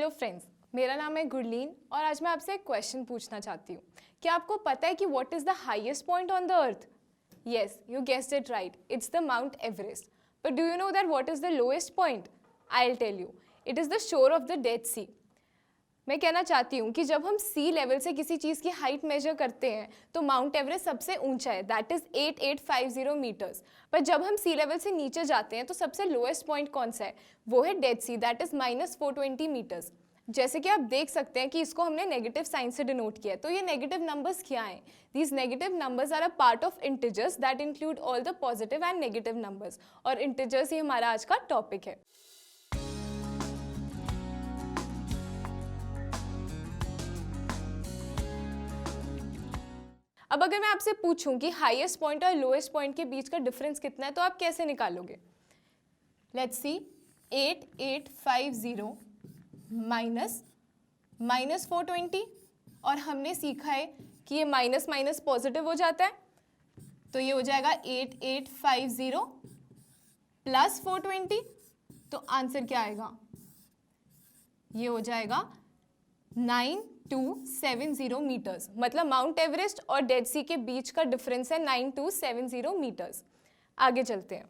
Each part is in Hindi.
हेलो फ्रेंड्स, मेरा नाम है गुरलीन और आज मैं आपसे एक क्वेश्चन पूछना चाहती हूँ। क्या आपको पता है कि what is the highest point on the earth? Yes, you guessed it right, it's the Mount Everest. But do you know that what is the lowest point? I will tell you, it is the shore of the Dead Sea. मैं कहना चाहती हूँ कि जब हम सी लेवल से किसी चीज़ की हाइट मेजर करते हैं तो माउंट एवरेस्ट सबसे ऊंचा है, दैट इज़ 8850 मीटर्स। पर जब हम सी लेवल से नीचे जाते हैं तो सबसे लोएस्ट पॉइंट कौन सा है? वो है Dead Sea, that is -420 metres. जैसे कि आप देख सकते हैं कि इसको हमने नेगेटिव साइन से डिनोट किया है। तो ये नेगेटिव नंबर्स क्या हैं? These negative numbers are a part of integers that include all the positive and negative numbers. और इंटीजर्स ही हमारा आज का टॉपिक है। अब अगर मैं आपसे पूछूं कि हाईएस्ट पॉइंट और लोएस्ट पॉइंट के बीच का डिफरेंस कितना है तो आप कैसे निकालोगे? लेट्स सी, 8850 माइनस 420, और हमने सीखा है कि ये माइनस माइनस पॉजिटिव हो जाता है, तो ये हो जाएगा 8850 प्लस 420। तो आंसर क्या आएगा? ये हो जाएगा 9270 मीटर्स। मतलब माउंट एवरेस्ट और डेड सी के बीच का डिफरेंस है 9270 मीटर्स। आगे चलते हैं।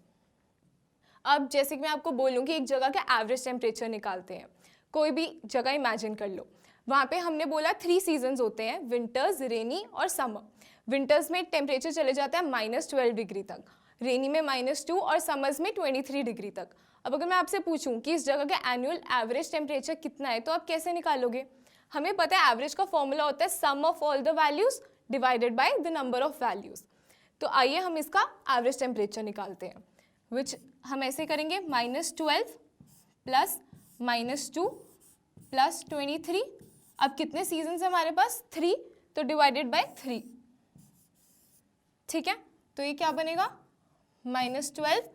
अब जैसे कि मैं आपको बोलूँ कि एक जगह का एवरेज टेम्परेचर निकालते हैं। कोई भी जगह इमेजिन कर लो, वहाँ पे हमने बोला 3 सीजन्स होते हैं, विंटर्स, रेनी और समर। विंटर्स में टेम्परेचर चले जाता है -12 डिग्री तक, रेनी में -2 और समर्स में 23 डिग्री तक। अब अगर मैं आपसे पूछूं कि इस जगह का एनुअल एवरेज टेम्परेचर कितना है तो आप कैसे निकालोगे? हमें पता है एवरेज का फॉर्मूला होता है sum of all the values divided by the number of values. तो आइए हम इसका एवरेज टेम्परेचर निकालते हैं, विच हम ऐसे करेंगे -12 प्लस -2 प्लस 23। अब कितने सीजन है हमारे पास? 3, तो डिवाइडेड बाय 3। ठीक है, तो ये क्या बनेगा? -12,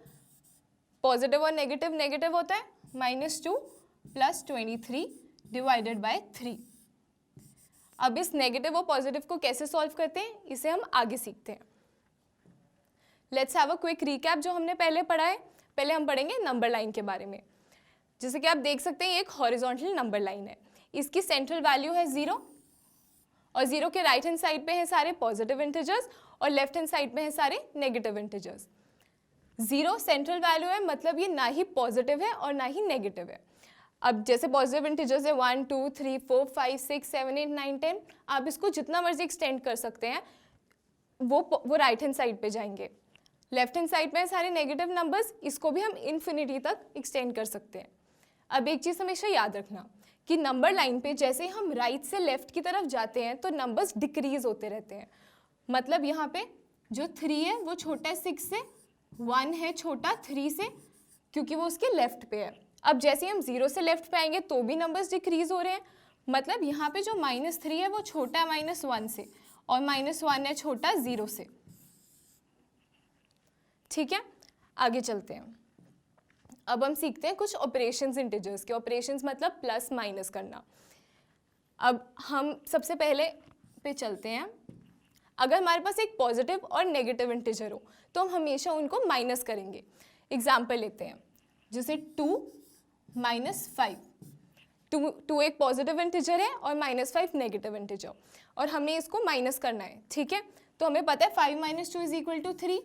पॉजिटिव और नेगेटिव नेगेटिव होता है, -2 प्लस 23 डिवाइडेड बाय 3। अब इस नेगेटिव और पॉजिटिव को कैसे सॉल्व करते हैं इसे हम आगे सीखते हैं। Let's have a quick recap जो हमने पहले पढ़ा है। पहले हम पढ़ेंगे नंबर लाइन के बारे में। जैसे कि आप देख सकते हैं ये एक हॉरिजॉन्टल नंबर लाइन है, इसकी सेंट्रल वैल्यू है 0 और 0 के राइट हैंड साइड पे है सारे पॉजिटिव इंटीजर्स और लेफ्ट हैंड साइड पे है सारे नेगेटिव इंटीजर्स। 0 सेंट्रल वैल्यू है, मतलब ये ना ही पॉजिटिव है और ना ही नेगेटिव है। अब जैसे पॉजिटिव इंटीजर्स है 1 2 3 4 5 6 7 8 9 10, आप इसको जितना मर्जी एक्सटेंड कर सकते हैं, वो राइट हैंड साइड पे जाएंगे। लेफ्ट हैंड साइड पे सारे नेगेटिव नंबर्स, इसको भी हम इन्फिनिटी तक एक्सटेंड कर सकते हैं। अब एक चीज़ हमेशा याद रखना कि नंबर लाइन पे जैसे हम राइट से लेफ्ट की तरफ जाते हैं तो नंबर्स डिक्रीज होते रहते हैं। मतलब यहाँ पे जो 3 है वो छोटा है 6 से, 1 है छोटा 3 से, क्योंकि वो उसके लेफ्ट पे है। अब जैसे हम 0 से लेफ्ट पे आएंगे तो भी नंबर्स डिक्रीज हो रहे हैं। मतलब यहाँ पे जो -3 है वो छोटा है -1 से और -1 है छोटा 0 से। ठीक है, आगे चलते हैं। अब हम सीखते हैं कुछ ऑपरेशंस इंटीजर्स के। ऑपरेशंस मतलब प्लस माइनस करना। अब हम सबसे पहले पे चलते हैं। अगर हमारे पास एक पॉजिटिव और नेगेटिव इंटीजर हो तो हम हमेशा उनको माइनस करेंगे। एग्जाम्पल लेते हैं, जैसे 2 - 5। 2 एक पॉजिटिव इंटीजर है और -5 नेगेटिव इंटीजर, और हमें इसको माइनस करना है। ठीक है, तो हमें पता है 5 - 2 = 3,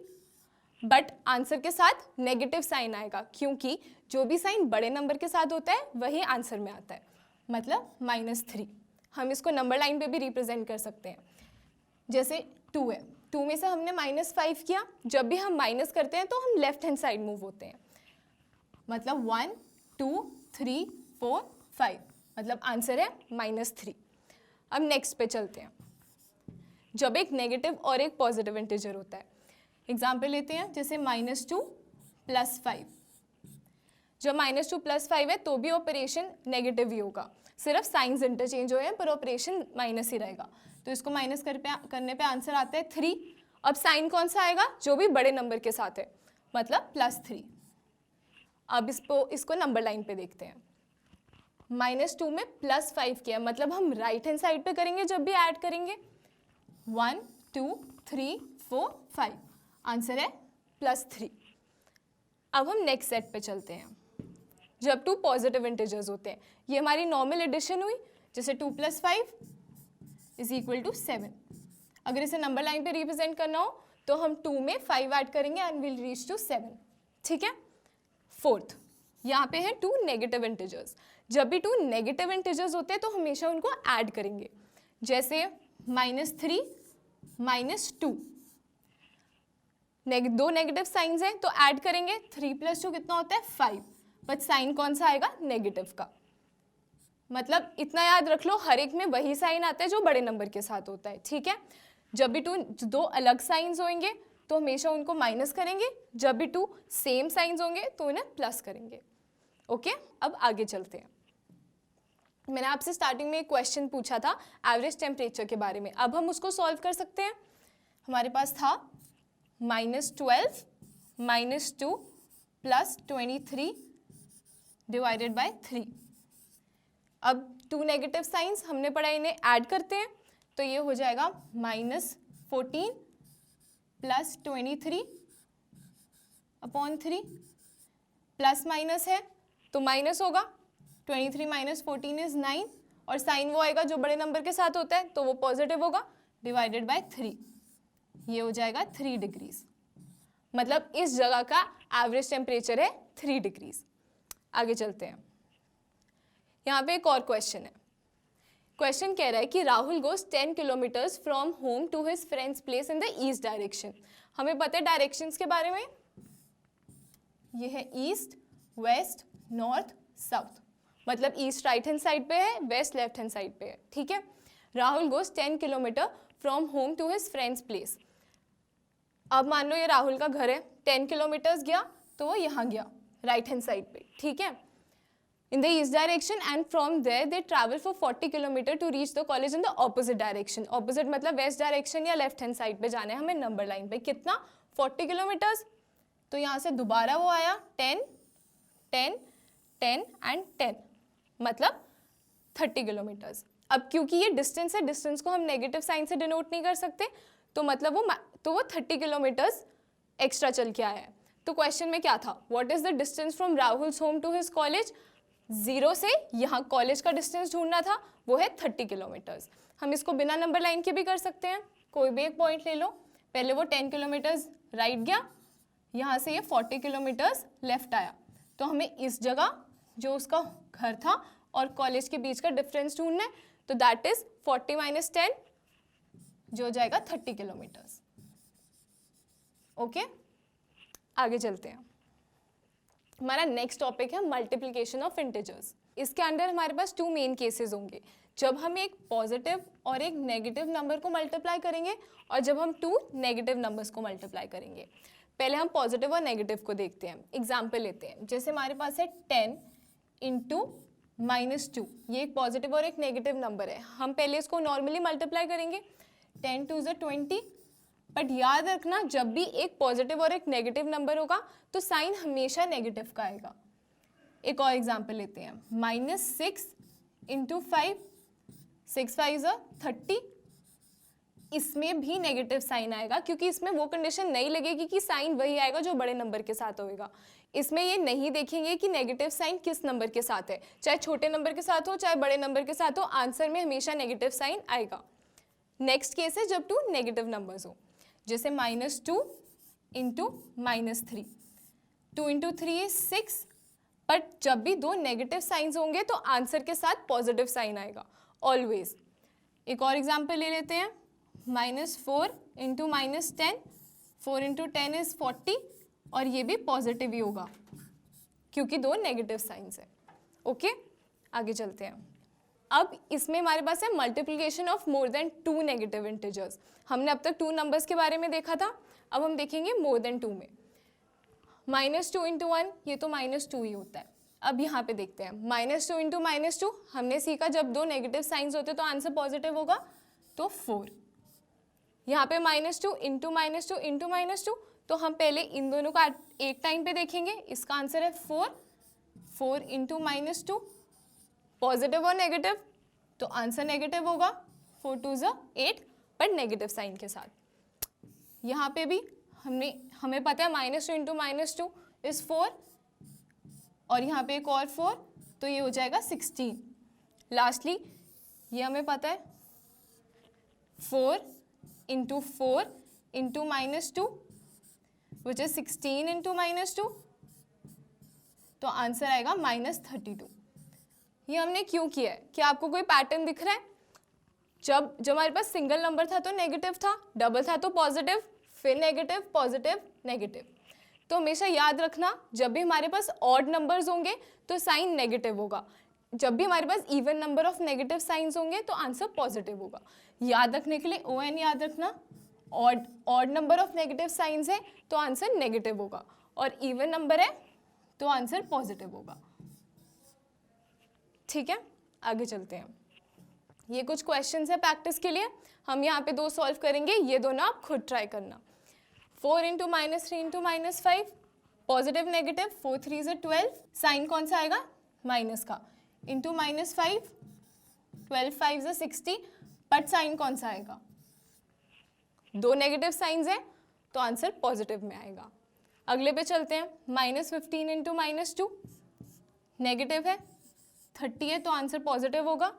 बट आंसर के साथ नेगेटिव साइन आएगा, क्योंकि जो भी साइन बड़े नंबर के साथ होता है वही आंसर में आता है, मतलब -3। हम इसको नंबर लाइन पे भी रिप्रेजेंट कर सकते हैं। जैसे 2 है, 2 में से हमने -5 किया, जब भी हम माइनस करते हैं तो हम लेफ्ट हैंड साइड मूव होते हैं, मतलब 1 2 3 4 5, मतलब आंसर है -3। अब नेक्स्ट पे चलते हैं। जब एक नेगेटिव और एक पॉजिटिव इंटीजर होता है, एग्जाम्पल लेते हैं, जैसे -2 + 5। जब -2 + 5 है तो भी ऑपरेशन नेगेटिव ही होगा, सिर्फ साइंस इंटरचेंज हुए हैं पर ऑपरेशन माइनस ही रहेगा। तो इसको माइनस करने पे आंसर आता है 3। अब साइन कौन सा आएगा? जो भी बड़े नंबर के साथ है, मतलब +3। अब इसको नंबर लाइन पे देखते हैं। -2 में +5 किया, मतलब हम राइट हैंड साइड पे करेंगे जब भी ऐड करेंगे। 1 2 3 4 5, आंसर है +3। अब हम नेक्स्ट सेट पे चलते हैं। जब टू पॉजिटिव इंटीजर्स होते हैं। ये हमारी नॉर्मल एडिशन हुई, जैसे 2 + 5 = 7। अगर इसे नंबर लाइन पे रिप्रेजेंट करना हो तो हम 2 में 5 ऐड करेंगे एंड विल रीच टू 7। ठीक है। फोर्थ, यहाँ पे है 2 नेगेटिव इंटीजर्स। जब भी 2 नेगेटिव इंटीजर्स होते हैं तो हमेशा उनको ऐड करेंगे, जैसे -3 -2। दो नेगेटिव साइंस हैं तो ऐड करेंगे, 3 + 2 कितना होता है 5, बट साइन कौन सा आएगा, नेगेटिव का। मतलब इतना याद रख लो, हर एक में वही साइन आता है जो बड़े नंबर के साथ होता है। ठीक है। जब भी दो अलग साइंस होंगे तो हमेशा उनको माइनस करेंगे, जब भी 2 सेम साइंस होंगे तो इन्हें प्लस करेंगे। ओके, अब आगे चलते हैं। मैंने आपसे स्टार्टिंग में एक क्वेश्चन पूछा था एवरेज टेम्परेचर के बारे में, अब हम उसको सॉल्व कर सकते हैं। हमारे पास था -12 -2 + 23 / 3। अब 2 नेगेटिव साइंस हमने पढ़ा, इन्हें ऐड करते हैं तो ये हो जाएगा -14 + 23/3। प्लस माइनस है तो माइनस होगा, 23 - 14 = 9, और साइन वो आएगा जो बड़े नंबर के साथ होता है तो वो पॉजिटिव होगा, / 3। ये हो जाएगा 3 डिग्रीज। मतलब इस जगह का एवरेज टेम्परेचर है 3 डिग्रीज। आगे चलते हैं। यहाँ पे एक और क्वेश्चन है। क्वेश्चन कह रहा है कि Rahul goes 10 kilometres from home to his friends place in the east direction. हमें पता है डायरेक्शंस के बारे में, ये है ईस्ट, वेस्ट, नॉर्थ, साउथ। मतलब ईस्ट राइट हैंड साइड पे है, वेस्ट लेफ्ट हैंड साइड पे है। ठीक है। Rahul goes 10 kilometre from home to his friends place. अब मान लो ये राहुल का घर है, 10 किलोमीटर्स गया तो वो यहाँ गया राइट हैंड साइड पे। ठीक है। in the east direction and from there they travel for 40 kilometer to reach the college in the opposite direction। opposite मतलब west direction या left hand side पे जाना है हमें नंबर लाइन पे। कितना, 40 किलोमीटर्स। तो यहाँ से दोबारा वो आया 10 10 10 एंड 10, मतलब 30 किलोमीटर्स। अब क्योंकि ये डिस्टेंस है, डिस्टेंस को हम नेगेटिव साइन से डिनोट नहीं कर सकते, तो मतलब वो 30 किलोमीटर्स एक्स्ट्रा चल के आया है। तो क्वेश्चन में क्या था, what is the distance from Rahul's home to his college. 0 से यहाँ कॉलेज का डिस्टेंस ढूंढना था, वो है 30 किलोमीटर्स। हम इसको बिना नंबर लाइन के भी कर सकते हैं, कोई भी एक पॉइंट ले लो। पहले वो 10 किलोमीटर्स राइट गया, यहाँ से ये 40 किलोमीटर्स लेफ्ट आया, तो हमें इस जगह जो उसका घर था और कॉलेज के बीच का डिफरेंस ढूंढना है, तो दैट इज 40 - 10 जो हो जाएगा 30 किलोमीटर्स। ओके, आगे चलते हैं। हमारा नेक्स्ट टॉपिक है मल्टीप्लिकेशन ऑफ इंटीजर्स। इसके अंदर हमारे पास 2 मेन केसेस होंगे, जब हम एक पॉजिटिव और एक नेगेटिव नंबर को मल्टीप्लाई करेंगे और जब हम 2 नेगेटिव नंबर्स को मल्टीप्लाई करेंगे। पहले हम पॉजिटिव और नेगेटिव को देखते हैं, एग्जाम्पल लेते हैं। जैसे हमारे पास है 10 × -2, ये एक पॉजिटिव और एक नेगेटिव नंबर है। हम पहले इसको नॉर्मली मल्टीप्लाई करेंगे, 10 × 2 = 20। बट याद रखना, जब भी एक पॉजिटिव और एक नेगेटिव नंबर होगा तो साइन हमेशा नेगेटिव का आएगा। एक और एग्जांपल लेते हैं, -6 × 5, 6 × 5 = 30। इसमें भी नेगेटिव साइन आएगा, क्योंकि इसमें वो कंडीशन नहीं लगेगी कि साइन वही आएगा जो बड़े नंबर के साथ होगा। इसमें ये नहीं देखेंगे कि नेगेटिव साइन किस नंबर के साथ है, चाहे छोटे नंबर के साथ हो चाहे बड़े नंबर के साथ हो, आंसर में हमेशा नेगेटिव साइन आएगा। नेक्स्ट केस है जब 2 नेगेटिव नंबर्स हो, जैसे -2 × -3, 2 × 3 = 6। बट जब भी 2 नेगेटिव साइंस होंगे तो आंसर के साथ पॉजिटिव साइन आएगा ऑलवेज। एक और एग्जांपल ले लेते हैं, -4 × -10, 4 × 10 = 40, और ये भी पॉजिटिव ही होगा क्योंकि 2 नेगेटिव साइंस है। ओके, आगे चलते हैं। अब इसमें हमारे पास है multiplication of more than 2 negative integers. हमने अब तक 2 नंबर्स के बारे में देखा था, अब हम देखेंगे मोर देन 2 में। -2 × 1, ये तो -2 ही होता है। अब यहाँ पे देखते हैं, -2 × -2 हमने सीखा जब 2 नेगेटिव साइंस होते तो आंसर पॉजिटिव होगा, तो 4। यहाँ पे -2 × -2 × -2, तो हम पहले इन दोनों का एक टाइम पे देखेंगे। इसका आंसर है 4 × -2, पॉजिटिव और नेगेटिव, तो आंसर नेगेटिव होगा, 4 × 2 = 8, बट नेगेटिव साइन के साथ। यहाँ पे भी हमें पता है -2 × -2 = 4, और यहाँ पे एक और 4, तो ये हो जाएगा 16। लास्टली ये हमें पता है 4 into 4 into -2 which is 16 into -2, तो आंसर आएगा -32। ये हमने क्यों किया है? क्या आपको कोई पैटर्न दिख रहा है? जब हमारे पास सिंगल नंबर था तो नेगेटिव था, डबल था तो पॉजिटिव, फिर नेगेटिव पॉजिटिव नेगेटिव। तो हमेशा याद रखना जब भी हमारे पास ऑड नंबर्स होंगे तो साइन नेगेटिव होगा, जब भी हमारे पास even number of negative signs होंगे तो आंसर पॉजिटिव होगा। याद रखने के लिए ON याद रखना, odd number of negative science है तो आंसर नेगेटिव होगा, और इवन नंबर है तो आंसर पॉजिटिव होगा। ठीक है, आगे चलते हैं। ये कुछ क्वेश्चंस है प्रैक्टिस के लिए, हम यहाँ पे 2 सॉल्व करेंगे, ये दोनों आप खुद ट्राई करना। 4 इंटू -3 इंटू -5, पॉजिटिव नेगेटिव, 4 3 से 12, साइन कौन सा आएगा? माइनस का, इंटू -5, 12 5 से 60, बट साइन कौन सा आएगा? 2 नेगेटिव साइंस है तो आंसर पॉजिटिव में आएगा। अगले पे चलते हैं, -15 इंटू -2, नेगेटिव है, 30 है तो आंसर पॉजिटिव होगा,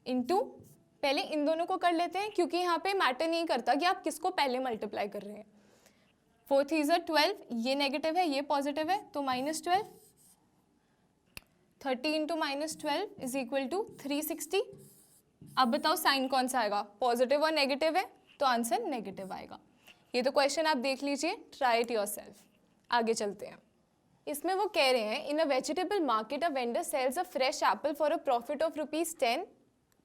इंटू, पहले इन दोनों को कर लेते हैं क्योंकि यहाँ पे मैटर नहीं करता कि आप किसको पहले मल्टीप्लाई कर रहे हैं। 4 3 से 12, ये नेगेटिव है ये पॉजिटिव है तो -12, 30 इंटू -12 इज इक्वल टू 360। अब बताओ साइन कौन सा आएगा? पॉजिटिव और नेगेटिव है तो आंसर नेगेटिव आएगा। ये तो क्वेश्चन आप देख लीजिए, ट्राई इट योरसेल्फ। आगे चलते हैं। इसमें वो कह रहे हैं in a vegetable market a vendor sells a fresh apple for a profit of ₹10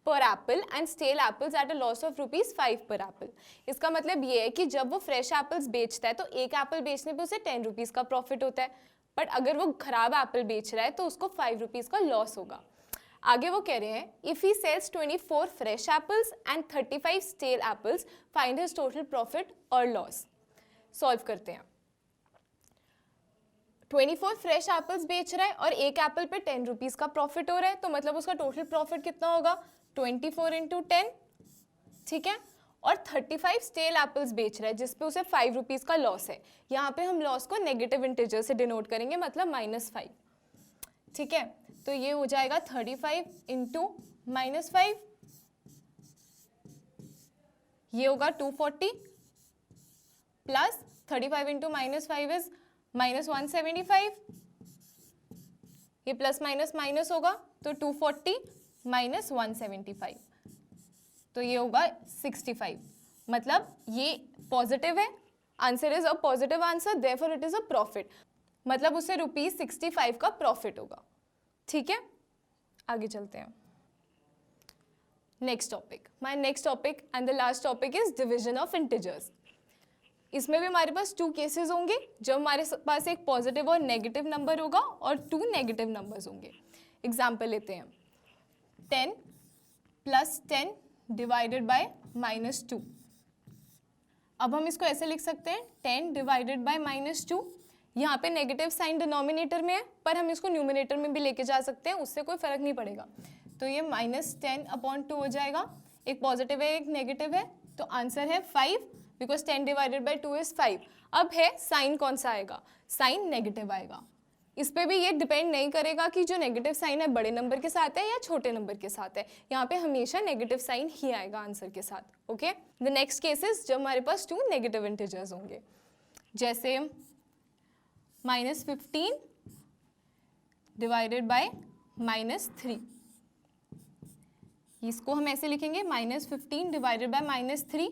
per apple and stale apples at a loss of ₹5 per Apple. इसका मतलब ये है कि जब वो फ्रेश एप्पल्स बेचता है तो एक एप्पल बेचने पे उसे ₹10 का प्रॉफिट होता है, बट अगर वो खराब एप्पल बेच रहा है तो उसको ₹5 का लॉस होगा। आगे वो कह रहे हैं if he sells 24 fresh apples and 35 stale apples find his total profit और लॉस। सॉल्व करते हैं। 24 फ्रेश एप्पल्स बेच रहा है और एक एप्पल पे ₹10 का प्रॉफिट हो रहा है, तो मतलब उसका टोटल प्रॉफिट कितना होगा? 24 इंटू 10, ठीक है। और 35 स्टेल एप्पल्स बेच रहा है जिसपे उसे ₹5 का लॉस है। यहाँ पे हम लॉस को नेगेटिव इंटीजर से डिनोट करेंगे, मतलब -5, ठीक है। तो ये हो जाएगा 35 इंटू -5, ये होगा 240, प्लस 35 इंटू -5 इज -175, ये प्लस माइनस माइनस होगा तो 240 माइनस 175, तो ये होगा 65। मतलब ये पॉजिटिव है, answer is a positive answer, therefore it is a profit, मतलब उसे ₹65 का प्रॉफिट होगा, ठीक है। आगे चलते हैं। Next topic, my next topic and the last topic is division of integers. इसमें भी हमारे पास 2 केसेस होंगे, जब हमारे पास एक पॉजिटिव और नेगेटिव नंबर होगा और 2 नेगेटिव नंबर्स होंगे। एग्जाम्पल लेते हैं, 10 + 10 डिवाइडेड बाय -2। अब हम इसको ऐसे लिख सकते हैं 10 डिवाइडेड बाय -2। यहाँ पे नेगेटिव साइन डिनोमिनेटर में है, पर हम इसको न्यूमिनेटर में भी लेके जा सकते हैं, उससे कोई फर्क नहीं पड़ेगा। तो ये -10/2 हो जाएगा, एक पॉजिटिव है एक नेगेटिव है, तो आंसर है 5, बिकॉज 10 डिवाइडेड बाई 2 इज 5। अब है साइन कौन सा आएगा? साइन नेगेटिव आएगा। इस पे भी ये डिपेंड नहीं करेगा कि जो नेगेटिव साइन है बड़े नंबर के साथ है या छोटे नंबर के साथ है, यहाँ पे हमेशा नेगेटिव साइन ही आएगा आंसर के साथ, ओके। द नेक्स्ट केसेस जब हमारे पास 2 नेगेटिव इंटीजर्स होंगे, जैसे -15 डिवाइडेड बाय -3, इसको हम ऐसे लिखेंगे -15 डिवाइडेड बाय -3।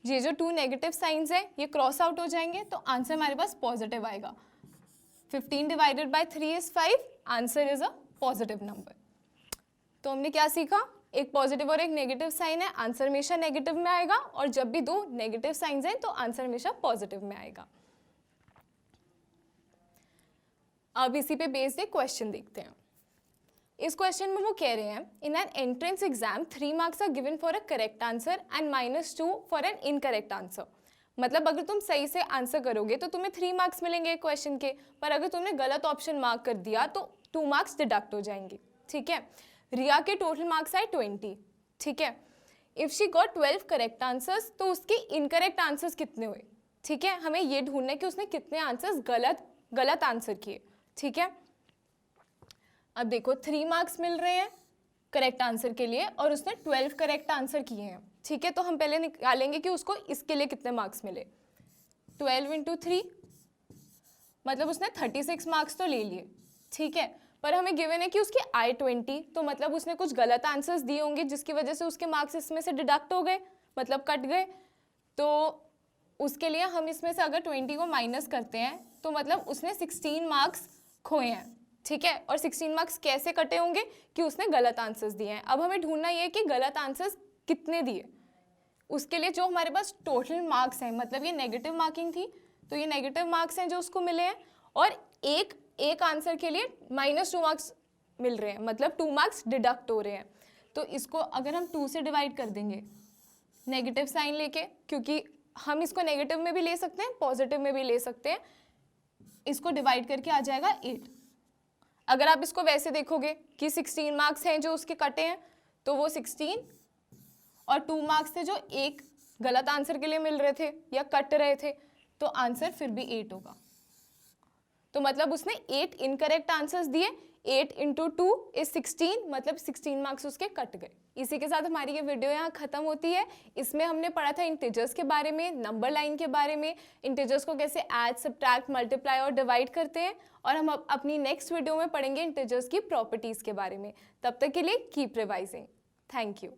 ये जो 2 नेगेटिव साइंस है ये क्रॉस आउट हो जाएंगे, तो आंसर हमारे पास पॉजिटिव आएगा। 15 divided by 3 is 5, answer is a positive number. तो हमने क्या सीखा? एक पॉजिटिव और एक नेगेटिव साइन है, आंसर हमेशा नेगेटिव में आएगा, और जब भी 2 नेगेटिव साइंस हैं तो आंसर हमेशा पॉजिटिव में आएगा। अब इसी पे बेस्ड एक क्वेश्चन देखते हैं। इस क्वेश्चन में वो कह रहे हैं in an entrance exam 3 marks are given for a correct answer and -2 for an incorrect answer. मतलब अगर तुम सही से आंसर करोगे तो तुम्हें 3 मार्क्स मिलेंगे क्वेश्चन के, पर अगर तुमने गलत ऑप्शन मार्क कर दिया तो 2 मार्क्स डिडक्ट हो जाएंगे, ठीक है। रिया के टोटल मार्क्स आए 20, ठीक है। If she got 12 correct answers, तो उसके इनकरेक्ट आंसर्स कितने हुए, ठीक है। हमें ये ढूंढना है कि उसने कितने आंसर्स गलत आंसर किए, ठीक है। अब देखो 3 मार्क्स मिल रहे हैं करेक्ट आंसर के लिए और उसने 12 करेक्ट आंसर किए हैं, ठीक है। तो हम पहले निकालेंगे कि उसको इसके लिए कितने मार्क्स मिले। 12 इंटू 3 मतलब उसने 36 मार्क्स तो ले लिए, ठीक है। पर हमें गिवन है कि उसके आई 20, तो मतलब उसने कुछ गलत आंसर्स दिए होंगे जिसकी वजह से उसके मार्क्स इसमें से डिडक्ट हो गए, मतलब कट गए। तो उसके लिए हम इसमें से अगर 20 को माइनस करते हैं तो मतलब उसने 16 मार्क्स खोए हैं, ठीक है। और 16 मार्क्स कैसे कटे होंगे कि उसने गलत आंसर्स दिए हैं। अब हमें ढूंढना ये है कि गलत आंसर्स कितने दिए। उसके लिए जो हमारे पास टोटल मार्क्स हैं, मतलब ये नेगेटिव मार्किंग थी तो ये नेगेटिव मार्क्स हैं जो उसको मिले हैं, और एक आंसर के लिए -2 मार्क्स मिल रहे हैं, मतलब 2 मार्क्स डिडक्ट हो रहे हैं। तो इसको अगर हम 2 से डिवाइड कर देंगे नेगेटिव साइन लेके, क्योंकि हम इसको नेगेटिव में भी ले सकते हैं पॉजिटिव में भी ले सकते हैं, इसको डिवाइड करके आ जाएगा 8। अगर आप इसको वैसे देखोगे कि 16 मार्क्स हैं जो उसके कटे हैं, तो वो 16 और 2 मार्क्स थे जो एक गलत आंसर के लिए मिल रहे थे या कट रहे थे, तो आंसर फिर भी 8 होगा। तो मतलब उसने 8 इनकरेक्ट आंसर्स दिए, 8 इंटू 2 इज 16, मतलब 16 मार्क्स उसके कट गए। इसी के साथ हमारी ये वीडियो यहाँ खत्म होती है। इसमें हमने पढ़ा था इंटीजर्स के बारे में, नंबर लाइन के बारे में, इंटीजर्स को कैसे ऐड, सब्ट्रैक्ट, मल्टीप्लाई और डिवाइड करते हैं, और हम अपनी नेक्स्ट वीडियो में पढ़ेंगे इंटीजर्स की प्रॉपर्टीज के बारे में। तब तक के लिए कीप रिवाइजिंग। Thank you.